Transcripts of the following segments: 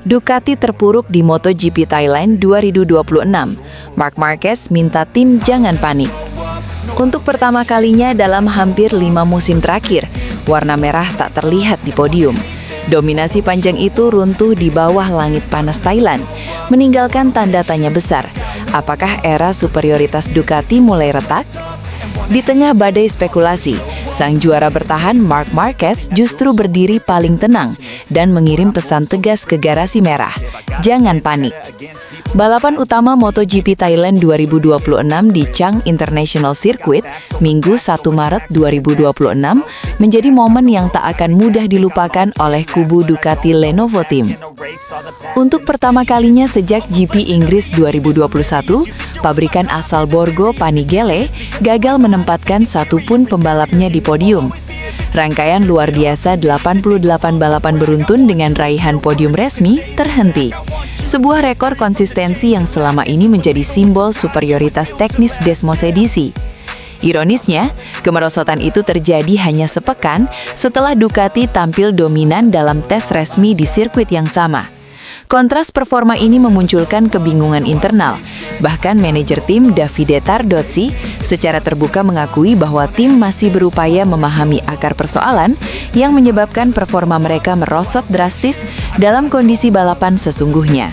Ducati terpuruk di MotoGP Thailand 2026. Marc Marquez minta tim jangan panik. Untuk pertama kalinya dalam hampir 5 musim terakhir, warna merah tak terlihat di podium. Dominasi panjang itu runtuh di bawah langit panas Thailand, meninggalkan tanda tanya besar. Apakah era superioritas Ducati mulai retak? Di tengah badai spekulasi, sang juara bertahan Marc Marquez justru berdiri paling tenang dan mengirim pesan tegas ke garasi merah, jangan panik. Balapan utama MotoGP Thailand 2026 di Chang International Circuit, Minggu 1 Maret 2026, menjadi momen yang tak akan mudah dilupakan oleh kubu Ducati Lenovo Team. Untuk pertama kalinya sejak GP Inggris 2021, pabrikan asal Borgo Panigale gagal menempatkan satupun pembalapnya di podium. Rangkaian luar biasa 88 balapan beruntun dengan raihan podium resmi terhenti. Sebuah rekor konsistensi yang selama ini menjadi simbol superioritas teknis Desmos edisi. Ironisnya, kemerosotan itu terjadi hanya sepekan setelah Ducati tampil dominan dalam tes resmi di sirkuit yang sama. Kontras performa ini memunculkan kebingungan internal. Bahkan manajer tim Davide Tardozzi secara terbuka mengakui bahwa tim masih berupaya memahami akar persoalan yang menyebabkan performa mereka merosot drastis dalam kondisi balapan sesungguhnya.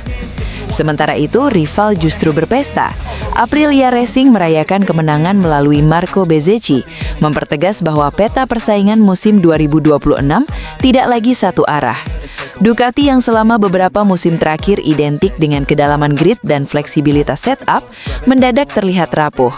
Sementara itu, rival justru berpesta. Aprilia Racing merayakan kemenangan melalui Marco Bezzecchi, mempertegas bahwa peta persaingan musim 2026 tidak lagi satu arah. Ducati yang selama beberapa musim terakhir identik dengan kedalaman grid dan fleksibilitas setup, mendadak terlihat rapuh.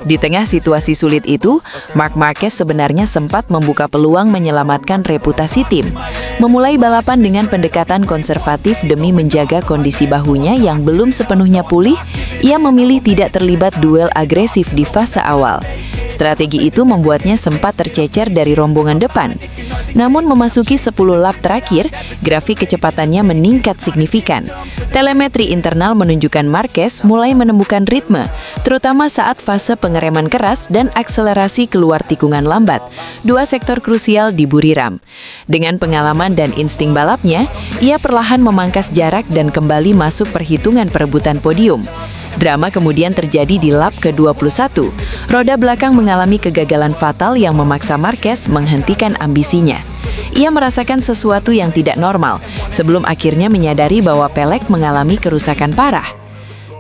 Di tengah situasi sulit itu, Marc Marquez sebenarnya sempat membuka peluang menyelamatkan reputasi tim. Memulai balapan dengan pendekatan konservatif demi menjaga kondisi bahunya yang belum sepenuhnya pulih, ia memilih tidak terlibat duel agresif di fase awal. Strategi itu membuatnya sempat tercecer dari rombongan depan. Namun memasuki 10 lap terakhir, grafik kecepatannya meningkat signifikan. Telemetri internal menunjukkan Marquez mulai menemukan ritme, terutama saat fase pengereman keras dan akselerasi keluar tikungan lambat, dua sektor krusial di Buriram. Dengan pengalaman dan insting balapnya, ia perlahan memangkas jarak dan kembali masuk perhitungan perebutan podium. Drama kemudian terjadi di lap ke-21. Roda belakang mengalami kegagalan fatal yang memaksa Marquez menghentikan ambisinya. Ia merasakan sesuatu yang tidak normal, sebelum akhirnya menyadari bahwa pelek mengalami kerusakan parah.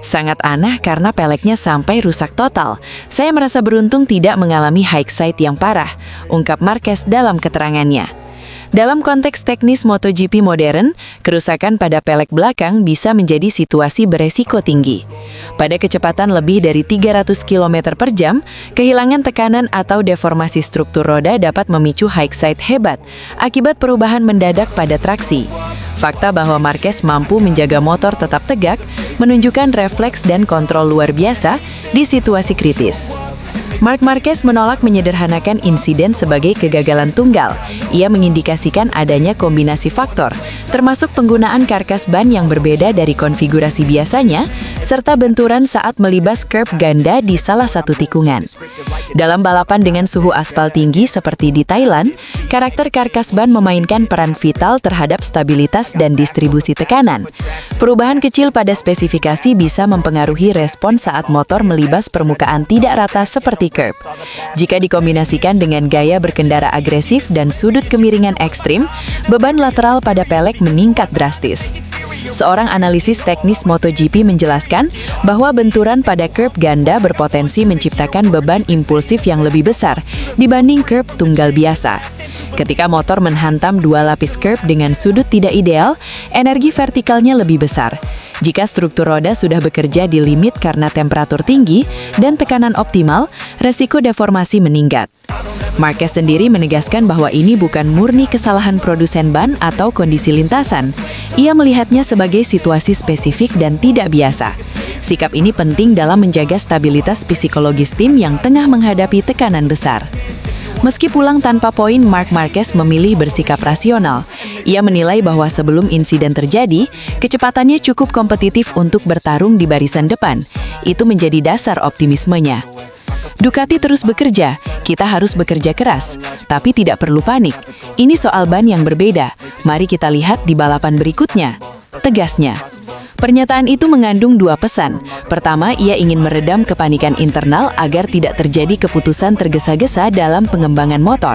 Sangat aneh karena peleknya sampai rusak total. Saya merasa beruntung tidak mengalami high side yang parah, ungkap Marquez dalam keterangannya. Dalam konteks teknis MotoGP modern, kerusakan pada pelek belakang bisa menjadi situasi beresiko tinggi. Pada kecepatan lebih dari 300 km per jam, kehilangan tekanan atau deformasi struktur roda dapat memicu high side hebat akibat perubahan mendadak pada traksi. Fakta bahwa Marquez mampu menjaga motor tetap tegak menunjukkan refleks dan kontrol luar biasa di situasi kritis. Marc Marquez menolak menyederhanakan insiden sebagai kegagalan tunggal. Ia mengindikasikan adanya kombinasi faktor, termasuk penggunaan karkas ban yang berbeda dari konfigurasi biasanya, serta benturan saat melibas curb ganda di salah satu tikungan. Dalam balapan dengan suhu aspal tinggi seperti di Thailand, karakter karkas ban memainkan peran vital terhadap stabilitas dan distribusi tekanan. Perubahan kecil pada spesifikasi bisa mempengaruhi respon saat motor melibas permukaan tidak rata seperti curb. Jika dikombinasikan dengan gaya berkendara agresif dan sudut kemiringan ekstrim, beban lateral pada pelek meningkat drastis. Seorang analisis teknis MotoGP menjelaskan bahwa benturan pada curb ganda berpotensi menciptakan beban impulsif yang lebih besar dibanding curb tunggal biasa. Ketika motor menghantam dua lapis curb dengan sudut tidak ideal, energi vertikalnya lebih besar. Jika struktur roda sudah bekerja di limit karena temperatur tinggi dan tekanan optimal, resiko deformasi meningkat. Marquez sendiri menegaskan bahwa ini bukan murni kesalahan produsen ban atau kondisi lintasan. Ia melihatnya sebagai situasi spesifik dan tidak biasa. Sikap ini penting dalam menjaga stabilitas psikologis tim yang tengah menghadapi tekanan besar. Meski pulang tanpa poin, Marc Marquez memilih bersikap rasional. Ia menilai bahwa sebelum insiden terjadi, kecepatannya cukup kompetitif untuk bertarung di barisan depan. Itu menjadi dasar optimismenya. Ducati terus bekerja, kita harus bekerja keras, tapi tidak perlu panik. Ini soal ban yang berbeda, mari kita lihat di balapan berikutnya, tegasnya. Pernyataan itu mengandung dua pesan. Pertama, ia ingin meredam kepanikan internal agar tidak terjadi keputusan tergesa-gesa dalam pengembangan motor.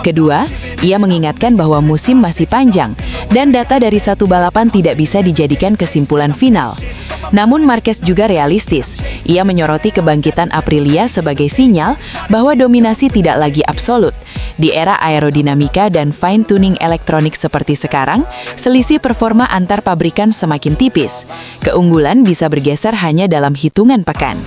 Kedua, ia mengingatkan bahwa musim masih panjang dan data dari satu balapan tidak bisa dijadikan kesimpulan final. Namun Marquez juga realistis. Ia menyoroti kebangkitan Aprilia sebagai sinyal bahwa dominasi tidak lagi absolut. Di era aerodinamika dan fine-tuning elektronik seperti sekarang, selisih performa antar pabrikan semakin tipis. Keunggulan bisa bergeser hanya dalam hitungan pekan.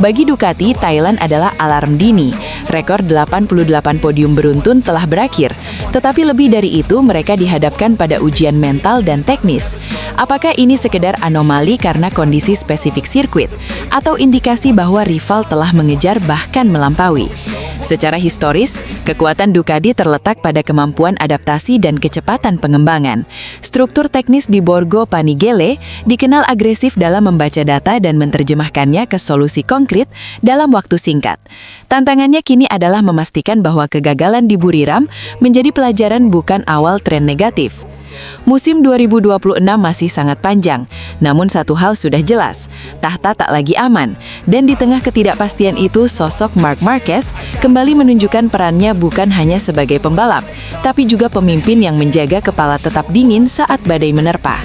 Bagi Ducati, Thailand adalah alarm dini. Rekor 88 podium beruntun telah berakhir. Tetapi lebih dari itu, mereka dihadapkan pada ujian mental dan teknis. Apakah ini sekedar anomali karena kondisi spesifik sirkuit, atau indikasi bahwa rival telah mengejar bahkan melampaui? Secara historis, kekuatan Ducati terletak pada kemampuan adaptasi dan kecepatan pengembangan. Struktur teknis di Borgo Panigale dikenal agresif dalam membaca data dan menerjemahkannya ke solusi konkret dalam waktu singkat. Tantangannya kini adalah memastikan bahwa kegagalan di Buriram menjadi pelajaran bukan awal tren negatif. Musim 2026 masih sangat panjang, namun satu hal sudah jelas, tahta tak lagi aman. Dan di tengah ketidakpastian itu, sosok Marc Marquez kembali menunjukkan perannya bukan hanya sebagai pembalap, tapi juga pemimpin yang menjaga kepala tetap dingin saat badai menerpa.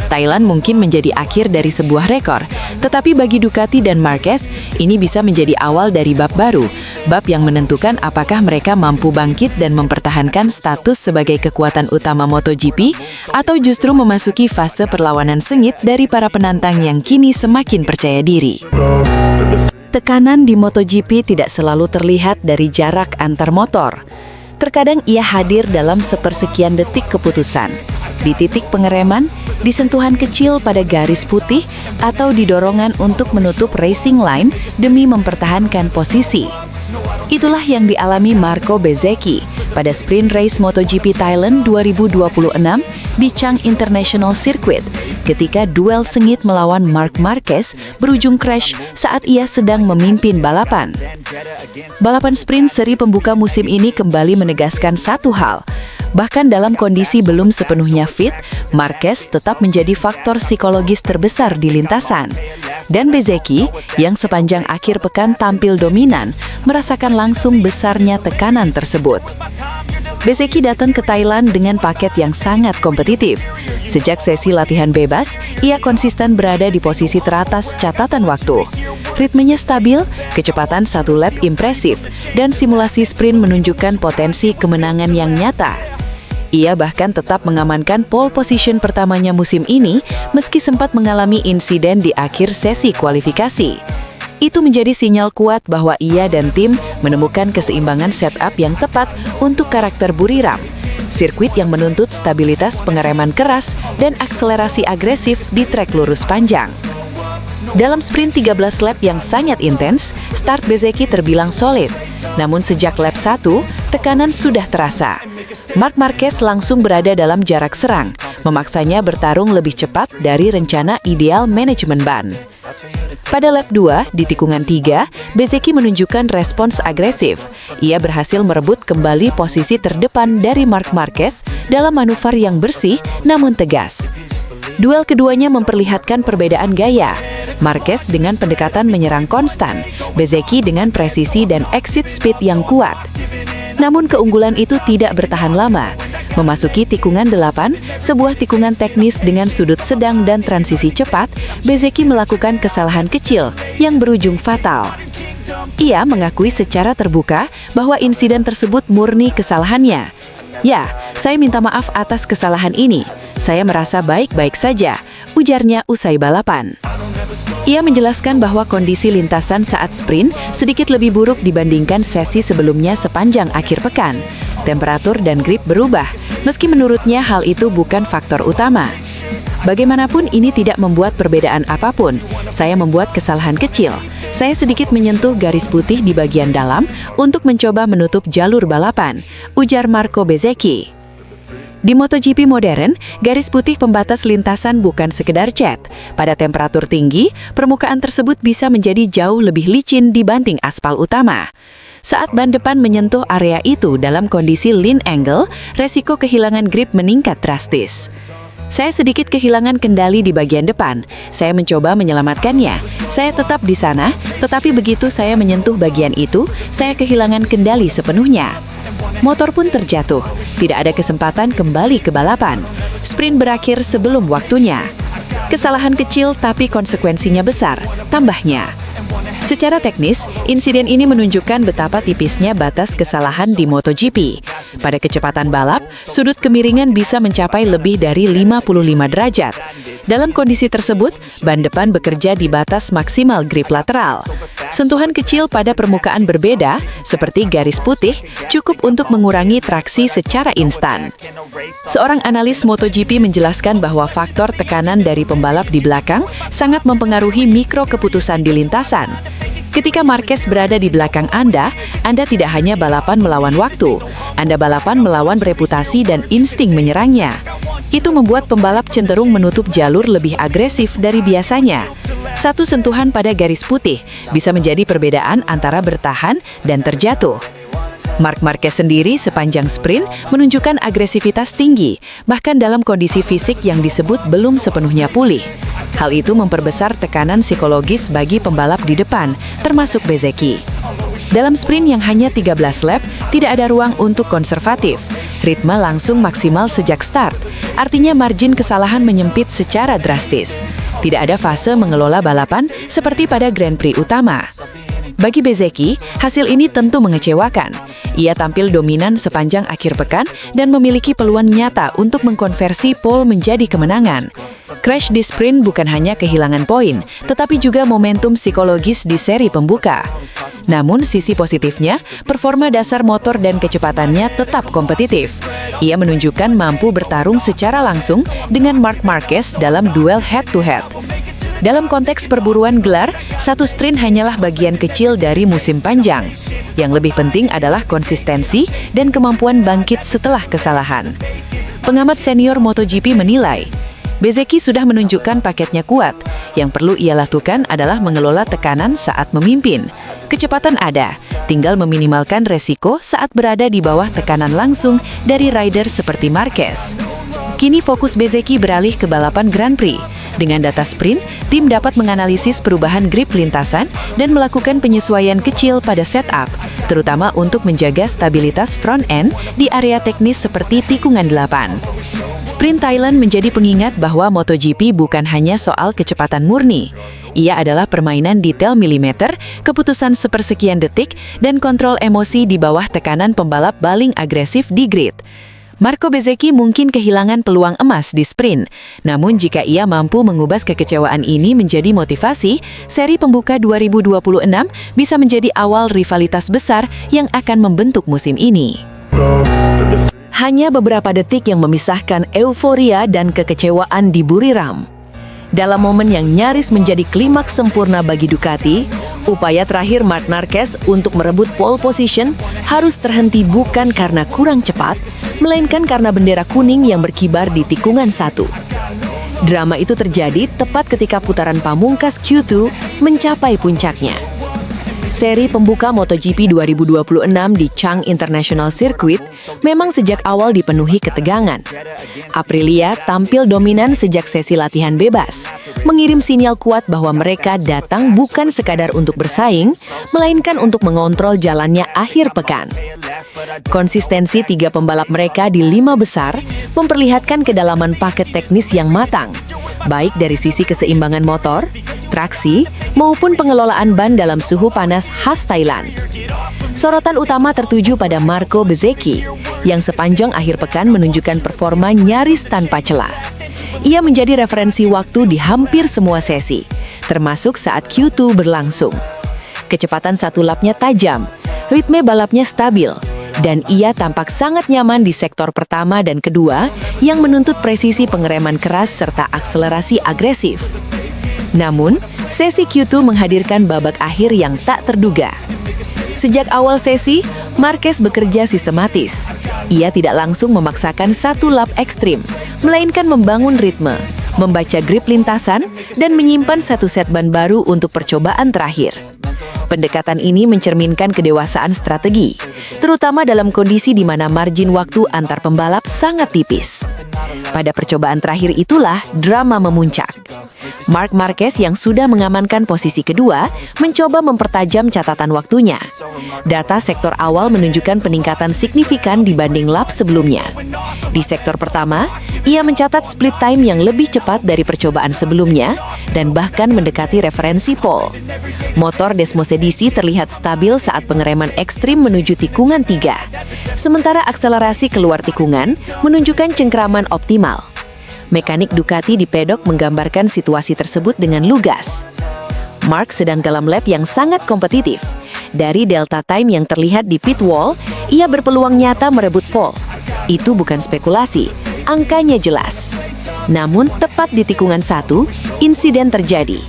Thailand mungkin menjadi akhir dari sebuah rekor, tetapi bagi Ducati dan Marquez, ini bisa menjadi awal dari bab baru, bab yang menentukan apakah mereka mampu bangkit dan mempertahankan status sebagai kekuatan utama MotoGP, atau justru memasuki fase perlawanan sengit dari para penantang yang kini semakin percaya diri. Tekanan di MotoGP tidak selalu terlihat dari jarak antar motor. Terkadang ia hadir dalam sepersekian detik keputusan, di titik pengereman, di sentuhan kecil pada garis putih, atau di dorongan untuk menutup racing line demi mempertahankan posisi. Itulah yang dialami Marco Bezzecchi pada sprint race MotoGP Thailand 2026 di Chang International Circuit ketika duel sengit melawan Marc Marquez berujung crash saat ia sedang memimpin balapan. Balapan sprint seri pembuka musim ini kembali menegaskan satu hal. Bahkan dalam kondisi belum sepenuhnya fit, Marquez tetap menjadi faktor psikologis terbesar di lintasan. Dan Bezzecchi, yang sepanjang akhir pekan tampil dominan, merasakan langsung besarnya tekanan tersebut. Bezzecchi datang ke Thailand dengan paket yang sangat kompetitif. Sejak sesi latihan bebas, ia konsisten berada di posisi teratas catatan waktu. Ritmenya stabil, kecepatan satu lap impresif, dan simulasi sprint menunjukkan potensi kemenangan yang nyata. Ia bahkan tetap mengamankan pole position pertamanya musim ini, meski sempat mengalami insiden di akhir sesi kualifikasi. Itu menjadi sinyal kuat bahwa ia dan tim menemukan keseimbangan setup yang tepat untuk karakter Buriram, sirkuit yang menuntut stabilitas pengereman keras dan akselerasi agresif di trek lurus panjang. Dalam sprint 13 lap yang sangat intens, start Bezzecchi terbilang solid. Namun sejak lap 1, tekanan sudah terasa. Marc Marquez langsung berada dalam jarak serang, memaksanya bertarung lebih cepat dari rencana ideal manajemen ban. Pada lap 2, di tikungan 3, Bezzecchi menunjukkan respons agresif. Ia berhasil merebut kembali posisi terdepan dari Marc Marquez dalam manuver yang bersih namun tegas. Duel keduanya memperlihatkan perbedaan gaya. Marquez dengan pendekatan menyerang konstan, Bezzecchi dengan presisi dan exit speed yang kuat. Namun keunggulan itu tidak bertahan lama. Memasuki tikungan 8, sebuah tikungan teknis dengan sudut sedang dan transisi cepat, Bezzecchi melakukan kesalahan kecil yang berujung fatal. Ia mengakui secara terbuka bahwa insiden tersebut murni kesalahannya. "Ya, saya minta maaf atas kesalahan ini. Saya merasa baik-baik saja," ujarnya usai balapan. Ia menjelaskan bahwa kondisi lintasan saat sprint sedikit lebih buruk dibandingkan sesi sebelumnya sepanjang akhir pekan. Temperatur dan grip berubah, meski menurutnya hal itu bukan faktor utama. "Bagaimanapun ini tidak membuat perbedaan apapun. Saya membuat kesalahan kecil. Saya sedikit menyentuh garis putih di bagian dalam untuk mencoba menutup jalur balapan," ujar Marco Bezzecchi. Di MotoGP modern, garis putih pembatas lintasan bukan sekedar cat. Pada temperatur tinggi, permukaan tersebut bisa menjadi jauh lebih licin dibanding aspal utama. Saat ban depan menyentuh area itu dalam kondisi lean angle, resiko kehilangan grip meningkat drastis. Saya sedikit kehilangan kendali di bagian depan. Saya mencoba menyelamatkannya. Saya tetap di sana, tetapi begitu saya menyentuh bagian itu, saya kehilangan kendali sepenuhnya. Motor pun terjatuh. Tidak ada kesempatan kembali ke balapan. Sprint berakhir sebelum waktunya. Kesalahan kecil tapi konsekuensinya besar, tambahnya. Secara teknis, insiden ini menunjukkan betapa tipisnya batas kesalahan di MotoGP. Pada kecepatan balap, sudut kemiringan bisa mencapai lebih dari 55 derajat. Dalam kondisi tersebut, ban depan bekerja di batas maksimal grip lateral. Sentuhan kecil pada permukaan berbeda, seperti garis putih, cukup untuk mengurangi traksi secara instan. Seorang analis MotoGP menjelaskan bahwa faktor tekanan dari pembalap di belakang sangat mempengaruhi mikro keputusan di lintasan. Ketika Marquez berada di belakang Anda tidak hanya balapan melawan waktu, Anda balapan melawan reputasi dan insting menyerangnya. Itu membuat pembalap cenderung menutup jalur lebih agresif dari biasanya. Satu sentuhan pada garis putih bisa menjadi perbedaan antara bertahan dan terjatuh. Marc Marquez sendiri sepanjang sprint menunjukkan agresivitas tinggi, bahkan dalam kondisi fisik yang disebut belum sepenuhnya pulih. Hal itu memperbesar tekanan psikologis bagi pembalap di depan, termasuk Bezzecchi. Dalam sprint yang hanya 13 lap, tidak ada ruang untuk konservatif. Ritme langsung maksimal sejak start, artinya margin kesalahan menyempit secara drastis. Tidak ada fase mengelola balapan seperti pada Grand Prix utama. Bagi Bezzecchi, hasil ini tentu mengecewakan. Ia tampil dominan sepanjang akhir pekan dan memiliki peluang nyata untuk mengkonversi pole menjadi kemenangan. Crash di sprint bukan hanya kehilangan poin, tetapi juga momentum psikologis di seri pembuka. Namun sisi positifnya, performa dasar motor dan kecepatannya tetap kompetitif. Ia menunjukkan mampu bertarung secara langsung dengan Marc Marquez dalam duel head-to-head. Dalam konteks perburuan gelar, satu sprint hanyalah bagian kecil dari musim panjang. Yang lebih penting adalah konsistensi dan kemampuan bangkit setelah kesalahan. Pengamat senior MotoGP menilai, Bezzecchi sudah menunjukkan paketnya kuat. Yang perlu ia lakukan adalah mengelola tekanan saat memimpin. Kecepatan ada, tinggal meminimalkan resiko saat berada di bawah tekanan langsung dari rider seperti Marquez. Kini fokus Bezzecchi beralih ke balapan Grand Prix. Dengan data sprint, tim dapat menganalisis perubahan grip lintasan dan melakukan penyesuaian kecil pada setup, terutama untuk menjaga stabilitas front end di area teknis seperti tikungan 8. Sprint Thailand menjadi pengingat bahwa MotoGP bukan hanya soal kecepatan murni. Ia adalah permainan detail milimeter, keputusan sepersekian detik, dan kontrol emosi di bawah tekanan pembalap paling agresif di grid. Marco Bezzecchi mungkin kehilangan peluang emas di sprint, namun jika ia mampu mengubah kekecewaan ini menjadi motivasi, seri pembuka 2026 bisa menjadi awal rivalitas besar yang akan membentuk musim ini. Hanya beberapa detik yang memisahkan euforia dan kekecewaan di Buriram. Dalam momen yang nyaris menjadi klimaks sempurna bagi Ducati, upaya terakhir Marc Marquez untuk merebut pole position harus terhenti bukan karena kurang cepat, melainkan karena bendera kuning yang berkibar di tikungan 1. Drama itu terjadi tepat ketika putaran pamungkas Q2 mencapai puncaknya. Seri pembuka MotoGP 2026 di Chang International Circuit memang sejak awal dipenuhi ketegangan. Aprilia tampil dominan sejak sesi latihan bebas, mengirim sinyal kuat bahwa mereka datang bukan sekadar untuk bersaing, melainkan untuk mengontrol jalannya akhir pekan. Konsistensi tiga pembalap mereka di 5 besar memperlihatkan kedalaman paket teknis yang matang, baik dari sisi keseimbangan motor, traksi, maupun pengelolaan ban dalam suhu panas khas Thailand. Sorotan utama tertuju pada Marco Bezzecchi, yang sepanjang akhir pekan menunjukkan performa nyaris tanpa celah. Ia menjadi referensi waktu di hampir semua sesi, termasuk saat Q2 berlangsung. Kecepatan satu lapnya tajam, ritme balapnya stabil, dan ia tampak sangat nyaman di sektor pertama dan kedua yang menuntut presisi pengereman keras serta akselerasi agresif. Namun, sesi Q2 menghadirkan babak akhir yang tak terduga. Sejak awal sesi, Marquez bekerja sistematis. Ia tidak langsung memaksakan satu lap ekstrim, melainkan membangun ritme, membaca grip lintasan, dan menyimpan satu set ban baru untuk percobaan terakhir. Pendekatan ini mencerminkan kedewasaan strategi, terutama dalam kondisi di mana margin waktu antar pembalap sangat tipis. Pada percobaan terakhir itulah drama memuncak. Marc Marquez yang sudah mengamankan posisi kedua mencoba mempertajam catatan waktunya. Data sektor awal menunjukkan peningkatan signifikan dibanding lap sebelumnya. Di sektor pertama, ia mencatat split time yang lebih cepat dari percobaan sebelumnya dan bahkan mendekati referensi pole. Motor Desmos Edisi terlihat stabil saat pengereman ekstrim menuju tikungan 3. Sementara akselerasi keluar tikungan menunjukkan cengkeraman optimal. Mekanik Ducati di pedok menggambarkan situasi tersebut dengan lugas. Marc sedang dalam lap yang sangat kompetitif. Dari delta time yang terlihat di pit wall, ia berpeluang nyata merebut pole. Itu bukan spekulasi, angkanya jelas. Namun tepat di tikungan 1, insiden terjadi.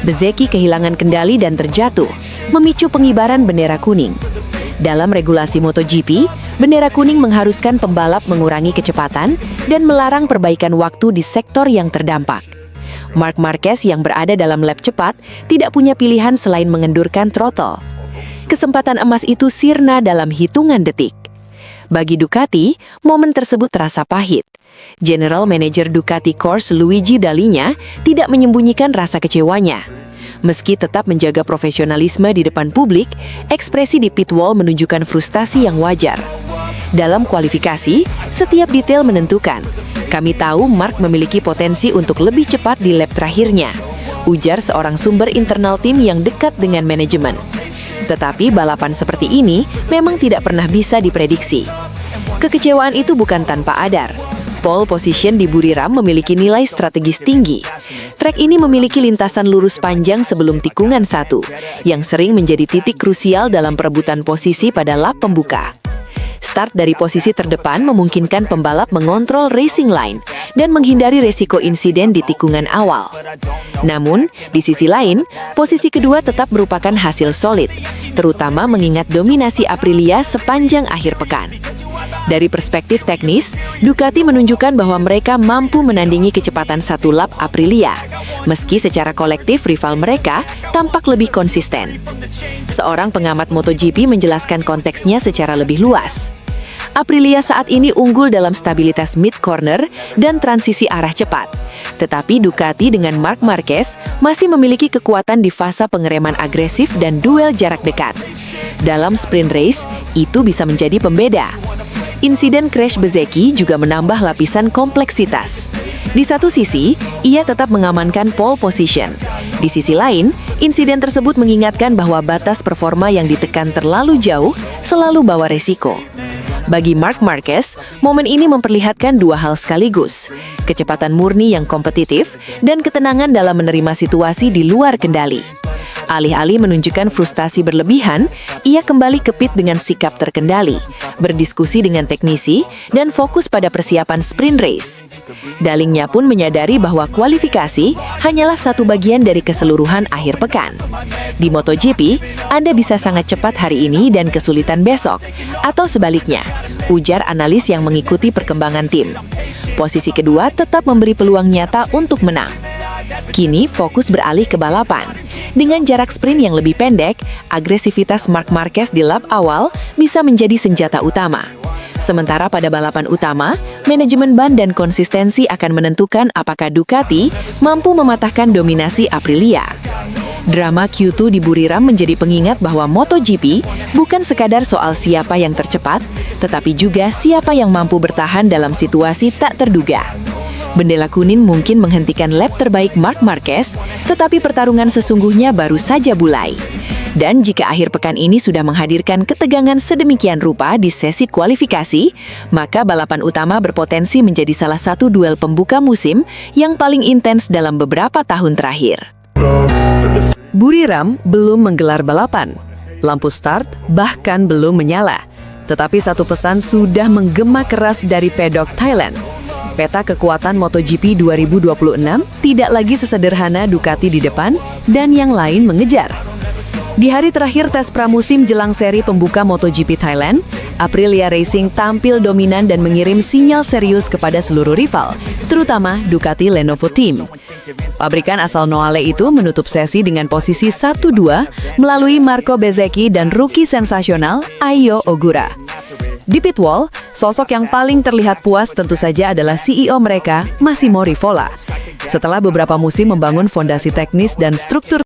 Bezzecchi kehilangan kendali dan terjatuh, memicu pengibaran bendera kuning. Dalam regulasi MotoGP, bendera kuning mengharuskan pembalap mengurangi kecepatan dan melarang perbaikan waktu di sektor yang terdampak. Marc Marquez yang berada dalam lap cepat tidak punya pilihan selain mengendurkan throttle. Kesempatan emas itu sirna dalam hitungan detik. Bagi Ducati, momen tersebut terasa pahit. General Manager Ducati Corse Luigi Dall'Igna tidak menyembunyikan rasa kecewanya. Meski tetap menjaga profesionalisme di depan publik, ekspresi di pit wall menunjukkan frustasi yang wajar. Dalam kualifikasi, setiap detail menentukan. Kami tahu Marc memiliki potensi untuk lebih cepat di lap terakhirnya, ujar seorang sumber internal tim yang dekat dengan manajemen. Tetapi balapan seperti ini memang tidak pernah bisa diprediksi. Kekecewaan itu bukan tanpa adar. Pole position di Buriram memiliki nilai strategis tinggi. Trek ini memiliki lintasan lurus panjang sebelum tikungan 1, yang sering menjadi titik krusial dalam perebutan posisi pada lap pembuka. Start dari posisi terdepan memungkinkan pembalap mengontrol racing line dan menghindari resiko insiden di tikungan awal. Namun, di sisi lain, posisi kedua tetap merupakan hasil solid, terutama mengingat dominasi Aprilia sepanjang akhir pekan. Dari perspektif teknis, Ducati menunjukkan bahwa mereka mampu menandingi kecepatan satu lap Aprilia, meski secara kolektif rival mereka tampak lebih konsisten. Seorang pengamat MotoGP menjelaskan konteksnya secara lebih luas. Aprilia saat ini unggul dalam stabilitas mid-corner dan transisi arah cepat. Tetapi Ducati dengan Marc Marquez masih memiliki kekuatan di fase pengereman agresif dan duel jarak dekat. Dalam sprint race, itu bisa menjadi pembeda. Insiden crash Bezzecchi juga menambah lapisan kompleksitas. Di satu sisi, ia tetap mengamankan pole position. Di sisi lain, insiden tersebut mengingatkan bahwa batas performa yang ditekan terlalu jauh selalu bawa resiko. Bagi Marc Marquez, momen ini memperlihatkan dua hal sekaligus, kecepatan murni yang kompetitif dan ketenangan dalam menerima situasi di luar kendali. Alih-alih menunjukkan frustasi berlebihan, ia kembali ke pit dengan sikap terkendali, berdiskusi dengan teknisi, dan fokus pada persiapan sprint race. Dall'Igna pun menyadari bahwa kualifikasi hanyalah satu bagian dari keseluruhan akhir pekan. Di MotoGP, Anda bisa sangat cepat hari ini dan kesulitan besok, atau sebaliknya, ujar analis yang mengikuti perkembangan tim. Posisi kedua tetap memberi peluang nyata untuk menang. Kini fokus beralih ke balapan. Dengan jarak sprint yang lebih pendek, agresivitas Marc Marquez di lap awal bisa menjadi senjata utama. Sementara pada balapan utama, manajemen ban dan konsistensi akan menentukan apakah Ducati mampu mematahkan dominasi Aprilia. Drama Q2 di Buriram menjadi pengingat bahwa MotoGP bukan sekadar soal siapa yang tercepat, tetapi juga siapa yang mampu bertahan dalam situasi tak terduga. Bendera kuning mungkin menghentikan lap terbaik Marc Marquez, tetapi pertarungan sesungguhnya baru saja mulai. Dan jika akhir pekan ini sudah menghadirkan ketegangan sedemikian rupa di sesi kualifikasi, maka balapan utama berpotensi menjadi salah satu duel pembuka musim yang paling intens dalam beberapa tahun terakhir. Buriram belum menggelar balapan. Lampu start bahkan belum menyala. Tetapi satu pesan sudah menggema keras dari pedok Thailand. Peta kekuatan MotoGP 2026 tidak lagi sesederhana Ducati di depan dan yang lain mengejar. Di hari terakhir tes pramusim jelang seri pembuka MotoGP Thailand, Aprilia Racing tampil dominan dan mengirim sinyal serius kepada seluruh rival, terutama Ducati Lenovo Team. Pabrikan asal Noale itu menutup sesi dengan posisi 1-2 melalui Marco Bezzecchi dan rookie sensasional Ayo Ogura. Di pit wall, sosok yang paling terlihat puas tentu saja adalah CEO mereka, Massimo Rivola. Setelah beberapa musim membangun fondasi teknis dan struktur